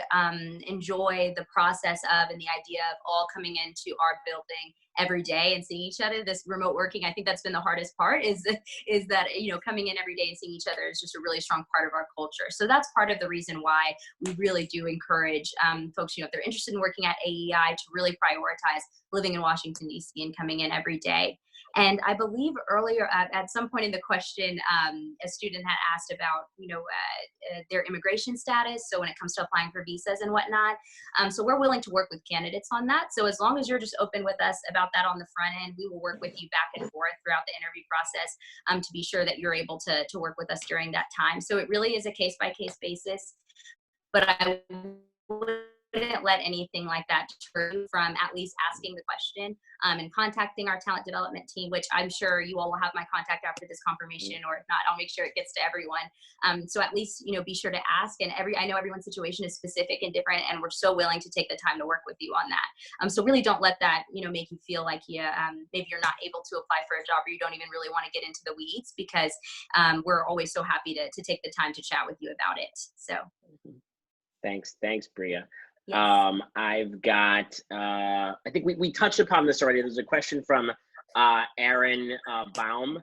Speaker 6: enjoy the process of, and the idea of all coming into our building every day and seeing each other. This remote working, I think that's been the hardest part, is that, coming in every day and seeing each other is just a really strong part of our culture. So that's part of the reason why we really do encourage folks, if they're interested in working at AEI, to really prioritize living in Washington, DC, and coming in every day. And I believe earlier at some point in the question, a student had asked about, their immigration status. So when it comes to applying for visas and whatnot. So we're willing to work with candidates on that. So as long as you're just open with us about that on the front end, we will work with you back and forth throughout the interview process to be sure that you're able to work with us during that time. So it really is a case-by-case basis. But I wouldn't let anything like that deter you from at least asking the question and contacting our talent development team, which I'm sure you all will have my contact after this confirmation, or if not, I'll make sure it gets to everyone. So at least, be sure to ask. And I know everyone's situation is specific and different, and we're so willing to take the time to work with you on that. So really don't let that, make you feel like maybe you're not able to apply for a job, or you don't even really want to get into the weeds, because we're always so happy to take the time to chat with you about it. So.
Speaker 2: Thanks, Bria.
Speaker 6: Yes.
Speaker 2: I've got, I think we touched upon this already. There's a question from Aaron Baum,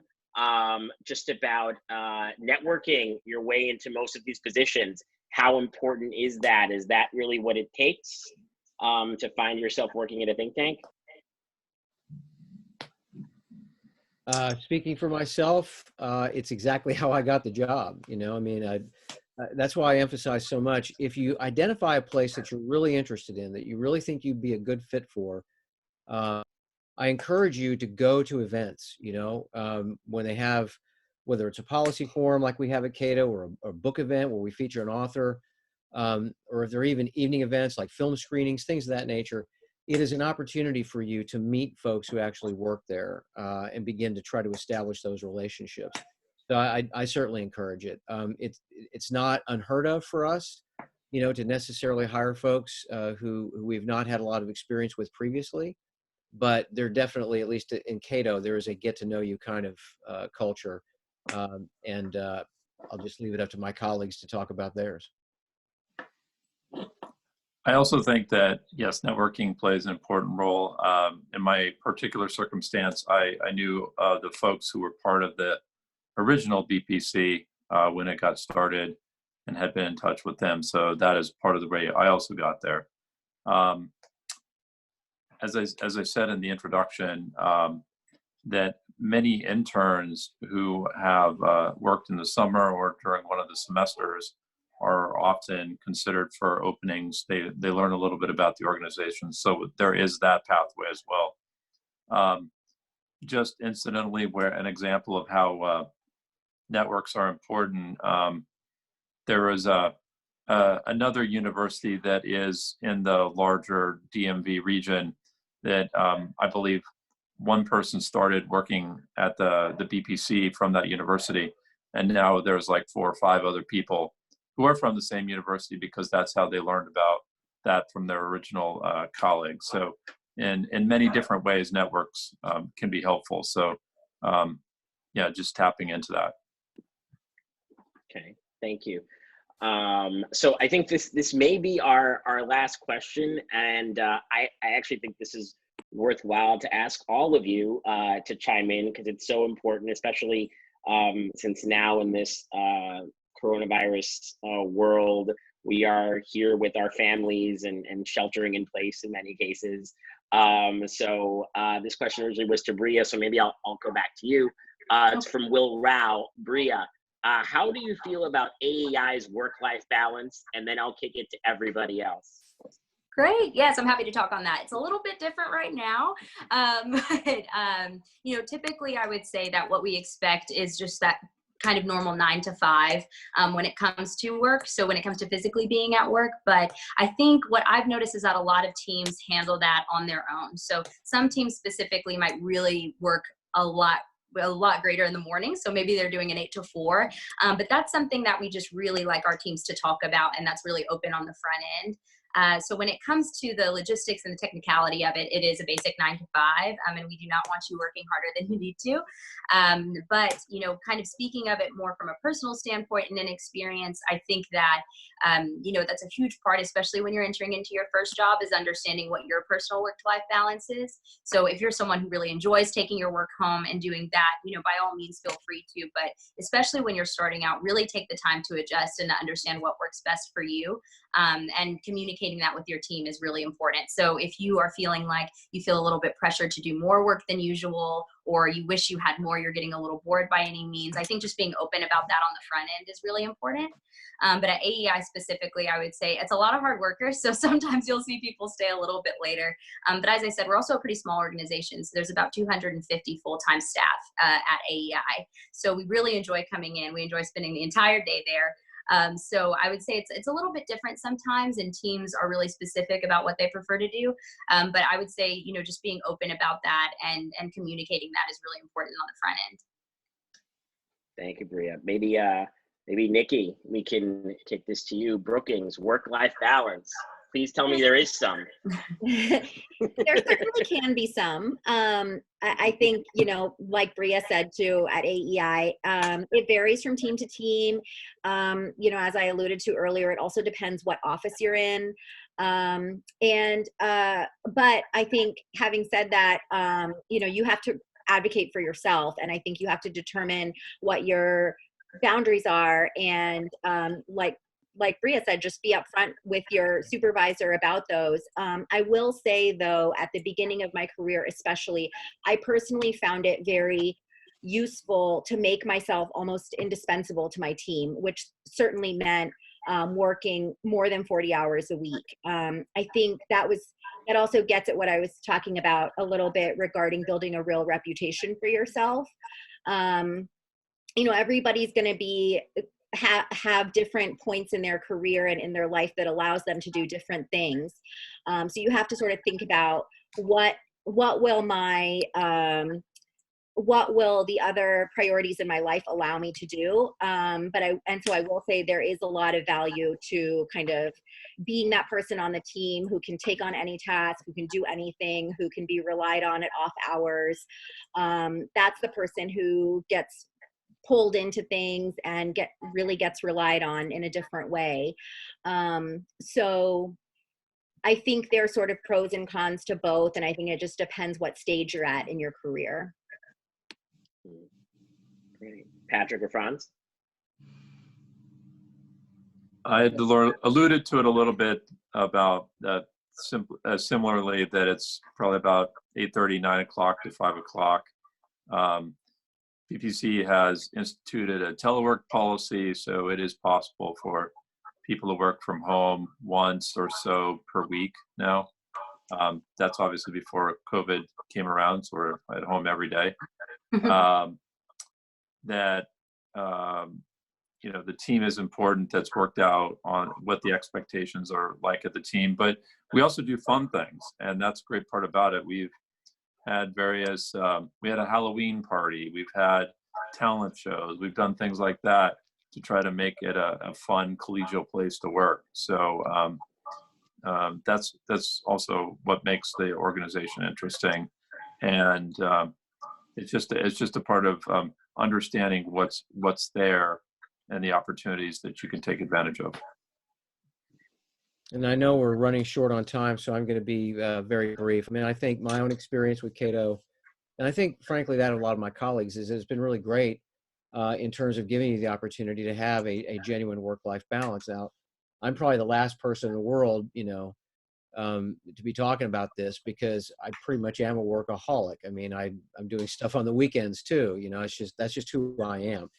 Speaker 2: just about networking your way into most of these positions. How important is that? Is that really what it takes to find yourself working at a think tank?
Speaker 5: Speaking for myself, it's exactly how I got the job. That's why I emphasize so much. If you identify a place that you're really interested in, that you really think you'd be a good fit for, I encourage you to go to events, when they have, whether it's a policy forum like we have at Cato, or a book event where we feature an author, or if there are even evening events like film screenings, things of that nature. It is an opportunity for you to meet folks who actually work there and begin to try to establish those relationships. So I certainly encourage it. It's not unheard of for us, to necessarily hire folks who we've not had a lot of experience with previously, but they're definitely, at least in Cato, there is a get to know you kind of culture. And I'll just leave it up to my colleagues to talk about theirs.
Speaker 4: I also think that, yes, networking plays an important role. In my particular circumstance, I knew the folks who were part of the original BPC when it got started, and had been in touch with them. So that is part of the way I also got there. As I said in the introduction, that many interns who have worked in the summer or during one of the semesters are often considered for openings. They learn a little bit about the organization. So there is that pathway as well. Just incidentally, where an example of how networks are important, there is another university that is in the larger DMV region that I believe one person started working at the BPC from that university, and now there's like 4 or 5 other people who are from the same university, because that's how they learned about that from their original colleagues. So in many different ways, networks can be helpful. So yeah, just tapping into that.
Speaker 2: Okay, thank you. So I think this may be our last question, and I actually think this is worthwhile to ask all of you to chime in, because it's so important, especially since now in this coronavirus world, we are here with our families and sheltering in place in many cases. So this question originally was to Bria, so maybe I'll go back to you. It's from Will Rao. Bria, how do you feel about AEI's work-life balance? And then I'll kick it to everybody else.
Speaker 6: Great. Yes, I'm happy to talk on that. It's a little bit different right now. You know, typically I would say that what we expect is just that kind of normal 9 to 5 when it comes to work. So when it comes to physically being at work, but I think what I've noticed is that a lot of teams handle that on their own. So some teams specifically might really work a lot greater in the morning. So maybe they're doing an 8 to 4, but that's something that we just really like our teams to talk about, and that's really open on the front end. So when it comes to the logistics and the technicality of it, it is a basic 9 to 5, and we do not want you working harder than you need to. But, you know, kind of speaking of it more from a personal standpoint and an experience, I think that, you know, that's a huge part, especially when you're entering into your first job, is understanding what your personal work-life balance is. So if you're someone who really enjoys taking your work home and doing that, you know, by all means, feel free to. But especially when you're starting out, really take the time to adjust and to understand what works best for you. And communicating that with your team is really important. So if you are feeling like you feel a little bit pressured to do more work than usual, or you wish you had more, you're getting a little bored by any means, I think just being open about that on the front end is really important. But at AEI specifically, I would say it's a lot of hard workers. So sometimes you'll see people stay a little bit later. But as I said, we're also a pretty small organization. So there's about 250 full-time staff at AEI. So we really enjoy coming in. We enjoy spending the entire day there. So I would say it's a little bit different sometimes, and teams are really specific about what they prefer to do. But I would say, you know, just being open about that and communicating that is really important on the front end.
Speaker 2: Thank you, Bria. Maybe Nikki, we can kick this to you. Brookings, work-life balance. Please tell me there is some.
Speaker 3: There certainly can be some. I think, you know, like Bria said too, at AEI, it varies from team to team. You know, as I alluded to earlier, it also depends what office you're in. But I think, having said that, you know, you have to advocate for yourself, and I think you have to determine what your boundaries are, and like Bria said, just be upfront with your supervisor about those. I will say though, at the beginning of my career especially, I personally found it very useful to make myself almost indispensable to my team, which certainly meant working more than 40 hours a week. I think that also gets at what I was talking about a little bit regarding building a real reputation for yourself. You know, everybody's going to be have different points in their career and in their life that allows them to do different things. So you have to sort of think about what will the other priorities in my life allow me to do. So I will say there is a lot of value to kind of being that person on the team who can take on any task, who can do anything, who can be relied on at off hours. That's the person who gets pulled into things and really gets relied on in a different way. So I think there are sort of pros and cons to both, and I think it just depends what stage you're at in your career.
Speaker 2: Great. Patrick or Franz?
Speaker 4: I had alluded to it a little bit about that, similarly, that it's probably about 8:30, 9 o'clock to 5 o'clock. PPC has instituted a telework policy, so it is possible for people to work from home once or so per week now. That's obviously before COVID came around, so we're at home every day. You know, the team is important. That's worked out on what the expectations are like at the team, but we also do fun things, and that's a great part about it. We've had various, we had a Halloween party, we've had talent shows, we've done things like that to try to make it a fun collegial place to work. So That's also what makes the organization interesting, and it's just a part of understanding what's there and the opportunities that you can take advantage of.
Speaker 5: And I know we're running short on time, so I'm going to be very brief. I mean, I think my own experience with Cato, and I think, frankly, that a lot of my colleagues is it's been really great in terms of giving you the opportunity to have a genuine work-life balance. Now, I'm probably the last person in the world, to be talking about this, because I pretty much am a workaholic. I mean, I'm doing stuff on the weekends too. That's just who I am.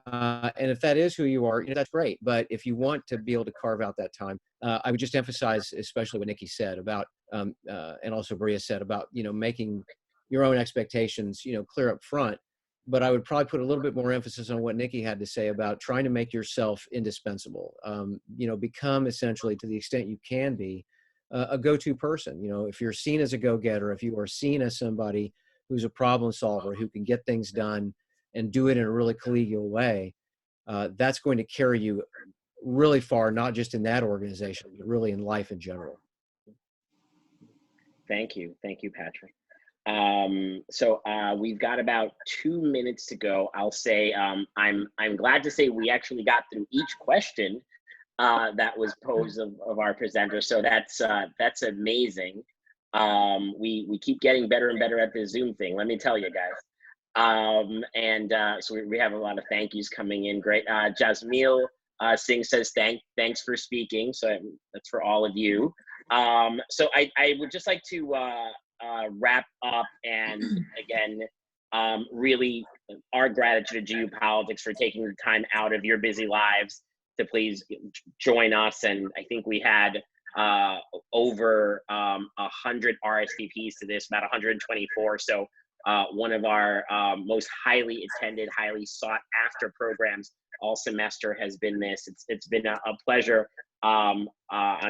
Speaker 5: And if that is who you are, that's great. But if you want to be able to carve out that time, I would just emphasize, especially what Nikki said about, and also Bria said about, making your own expectations, clear up front. But I would probably put a little bit more emphasis on what Nikki had to say about trying to make yourself indispensable. Become essentially, to the extent you can be, a go-to person. If you're seen as a go-getter, if you are seen as somebody who's a problem solver, who can get things done and do it in a really collegial way, that's going to carry you really far, not just in that organization, but really in life in general.
Speaker 2: Thank you, Patrick. So we've got about 2 minutes to go. I'll say I'm glad to say we actually got through each question that was posed of our presenter. So that's amazing. We keep getting better and better at this Zoom thing, let me tell you guys. So we have a lot of thank yous coming in. Great. Jasmeel Singh says thanks for speaking. So that's for all of you. So I would just like to wrap up, and again, really our gratitude to GU Politics for taking the time out of your busy lives to please join us. And I think we had over 100 RSVPs to this, about 124. So one of our most highly attended, highly sought after programs all semester has been this. It's been a pleasure on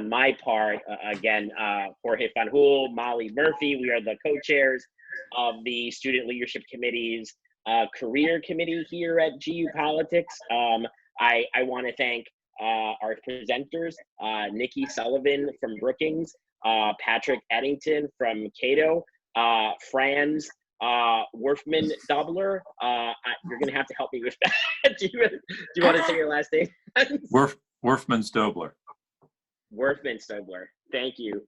Speaker 2: my part. Again, Jorge Fanjul, Molly Murphy, we are the co-chairs of the Student Leadership Committee's Career Committee here at GU Politics. I want to thank our presenters, Nikki Sullivan from Brookings, Patrick Eddington from Cato, Franz Worfman Dobler. You're gonna have to help me with that. Do you want to say your last name?
Speaker 4: Worfman Stobler.
Speaker 2: Worfman Stobler. Thank you,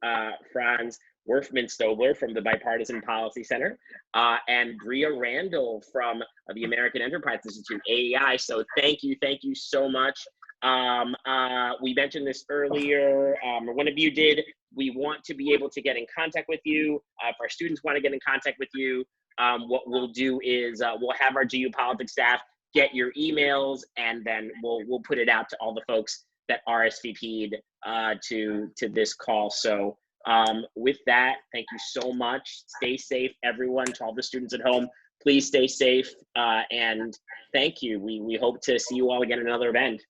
Speaker 2: Franz Worfman Stobler from the Bipartisan Policy Center, and Bria Randall from the American Enterprise Institute, AEI. So thank you so much. We mentioned this earlier, or one of you did. We want to be able to get in contact with you. If our students want to get in contact with you, what we'll do is we'll have our GU Politics staff get your emails, and then we'll put it out to all the folks that RSVP'd to this call. So with that, thank you so much. Stay safe, everyone. To all the students at home, please stay safe, and thank you. We hope to see you all again at another event.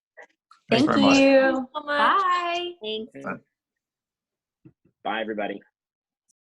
Speaker 3: Thank you.
Speaker 1: Thank you so much.
Speaker 6: Bye.
Speaker 3: Thanks.
Speaker 2: Bye, everybody.